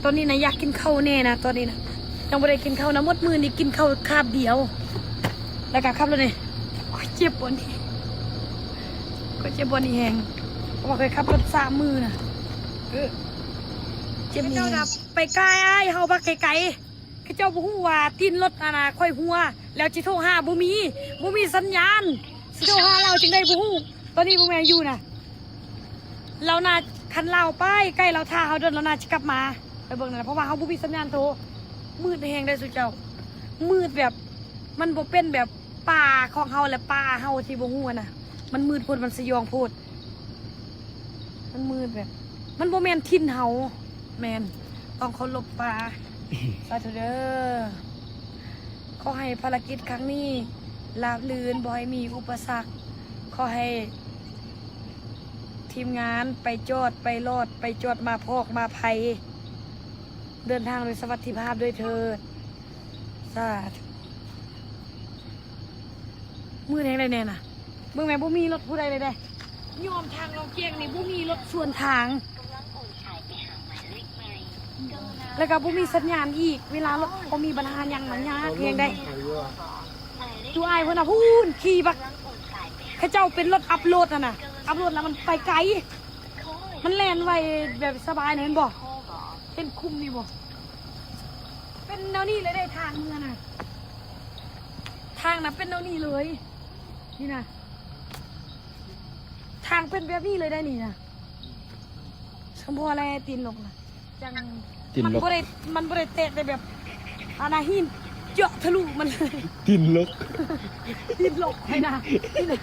ตอนนี้นะอยากกินข้าวแน่นะตอนนี้นะยังไม่ได้กินข้าวนะมดมือนี่กินข้าวคาบเดียวแล้วก็ครับแล้วนี่เจ็บปวดนี่ก็เจ็บปวดนี่แหงเพราะว่าเคยขับรถ3 มือนะเจ็บนี่ไปไกลเฮาบักไกลๆข้าเจ้าบ่ฮู้ว่าตีนรถนะค่อยหัวแล้วจิโทรหาบ่มีสัญญาณสิโทรหาเราจึงได้บ่ฮู้ตอนนี้บ่แม่อยู่นะเราน่าคันเราไปใกล้เราท่าเขาเดินเราน่าจะกลับมาไปเบิ่งนั่นแหละเพราะว่าเขาบ่มีสัญญาณโทรมืดแหงได้สุดเจ้ามืดแบบมันบ่เป็นแบบป่าของเฮาและป่าเฮาที่บ่ฮู้น่ะมันมืดโพดมันสยองโพดมันมืดแบบมันบ่แม่นทิ่นเฮาแม่นต้องเคารพป่าสาธุเด้อขอให้ภารกิจครั้งนี้ราบรื่นบ่ให้มีอุปสรรคขอให้ทีมงานไปจอดไปรอดไปจอดมาพอกมาภัยเดินทางโดยสวัสดิภาพด้วยเถิดสาธุมือแดงได้แน่น่ะเบิ่งแม่บ่มีรถผู้ใดเลยได้ยอมทางเราเกียงนี่บ่มีรถส่วนทางแล้วก็บ่มีสัญญาณอีกเวลารถบ่มีปัญหาหยังมันยากเพียงได้ตัวอ้ายเพิ่นน่ะพูนขี่บักเขาเจ้าเป็นรถอัพโหลดน่ะอัพโหลดแล้วมันไปไกลมันแล่นไวแบบสบายนะเห็นบ่เป็นคุมนี่บ่เป็นแนวนี้เลยได้ทางเมืองน่ะทางน่ะเป็นแนวนี้เลยนี่นะทางเป็นแบบนี้เลยได้นี่นะสมพออะไรตีนลกนะจังมันบ่ได้เตะแต่แบบอาณาหินเจาะทะลุมันเลยตีนลกตีนลกไปนะนี่นะ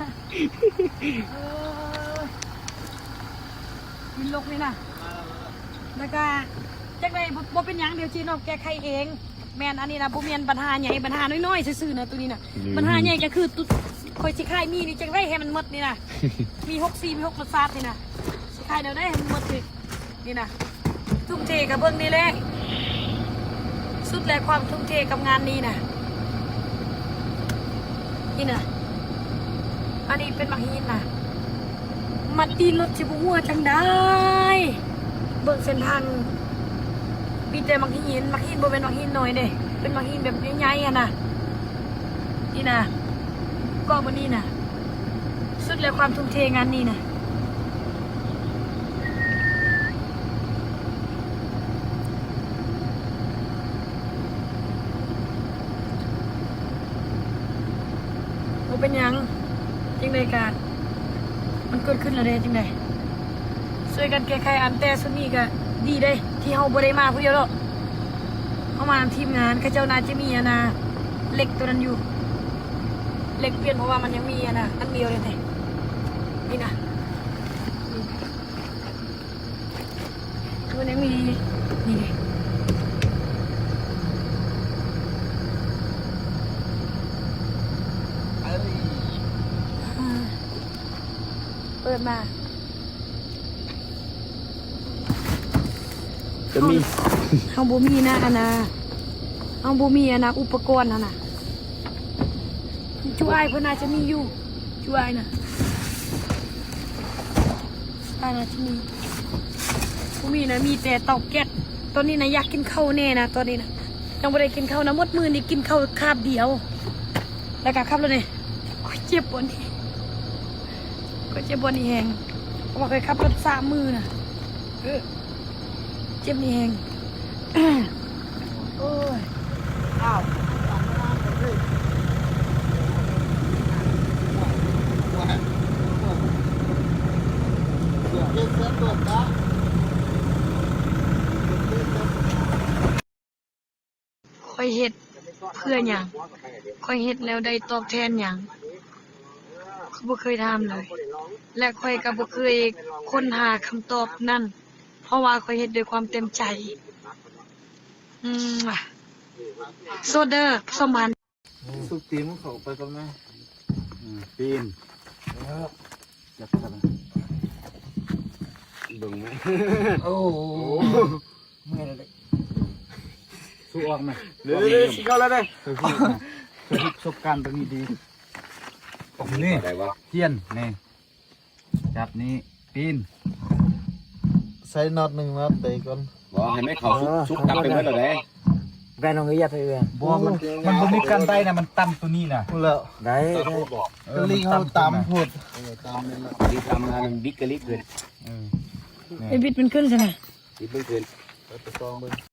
ตีนลกนี่นะแล้วก็จังไดบ่เป็นหยังเดี๋ยวจีนอแก้ไขเองแม่นอันนี้นะบ่แม่นปัญหาใหญ่ปัญหาน้อยๆซื่อๆนะตัวนี้นะปัญหาใหญ่ก็คือคอยสิคายมีนี่จังไดให้มันหมดนี่นะมี64มี6รสชาตินี่นะสิคายเดี๋ยวได้ให้มันหมดนี่นะทุ่มเทกับเบิ่งนี่แหละสุดแรงความทุ่มเทกับงานนี้นะนี่นะอันนี้เป็นมักหินนะมาตีรถชิบุหัวจังได้เบิ่งเส้นทางมีแต่มักหินบ่เป็นมักหินน้อยเด้เป็นมักหินแบบใหญ่ๆอ่ะนะนี่นะก็วันนี้นะสุดแรงความทุ่มเทงานนี้นะเป็นยังจริงเลยการมันเกิดขึ้นแล้วเด้จริงเลยช่วยกันแก้ไขอันแต่สุดนี้ก็ดีได้ที่เฮาบ่ได้มาผู้เดียวหรอกเฮามาทีมงานเขาเจ้าน่าจะมีอะนะเหล็กตัวนั้นอยู่เหล็กเปลี่ยนเพราะว่ามันยังมีอะนะอันเดียวเลยแต่นี่นะมันยังมีนี่ไงเปิดมาจะมีเอาบ่มีนะอันนะเอาบ่มีอันนะอุปกรณ์นะช่วยเพื่อนน่าจะมีอยู่ช่วยนะน่าจะมีบ่มีนะมีแต่เตาแก๊สตอนนี้นะอยากกินข้าวแน่นะตอนนี้นะยังไม่ได้กินข้าวนะมดมือนี่กินข้าวคาบเดียวแล้วก็ครับแล้วนี่เจ็บปวดนี่ก็เจ็บบนนี่แหงเพราะว่าเคยขับรถ3 มือนะเจ็บนี่แหงโอ้ยอ้าวคอยเฮ็ดเพื่อหยังคอยเฮ็ดแล้วได้ตอบแทนหยังเขาบ่เคยทำเลยและคอยก็บ่เคยค้นหาคำตอบนั่นเพราะว่าคอยเฮ็ดด้วยความเต็มใจโซเดอร์สมานสุกตีนเขาไปก่อนไหมปีนจับกันดึงไหมโอ้โหไม่เลยสู้ออกไหมเดี๋ยวๆเข้าแล้วได้ประสบการณ์ตรงนี้ดีนี่เทียนนี่จับนี้ปีน ใส่น็อต1 น็อตไปก่อน บ่ให้ไม่เขาชุบกลับไปเมื่อไหร่ ไก่น้องเอียดเลย บ่มันบ่มีกันได้นะมันต่ำตัวนี้น่ะ แล้วได้ ลิงเขาต่ำพูด ดีทำงานบิ๊กกะลิเกิน ไอ้บิดมันขึ้นใช่ไหม บิ๊กเกิน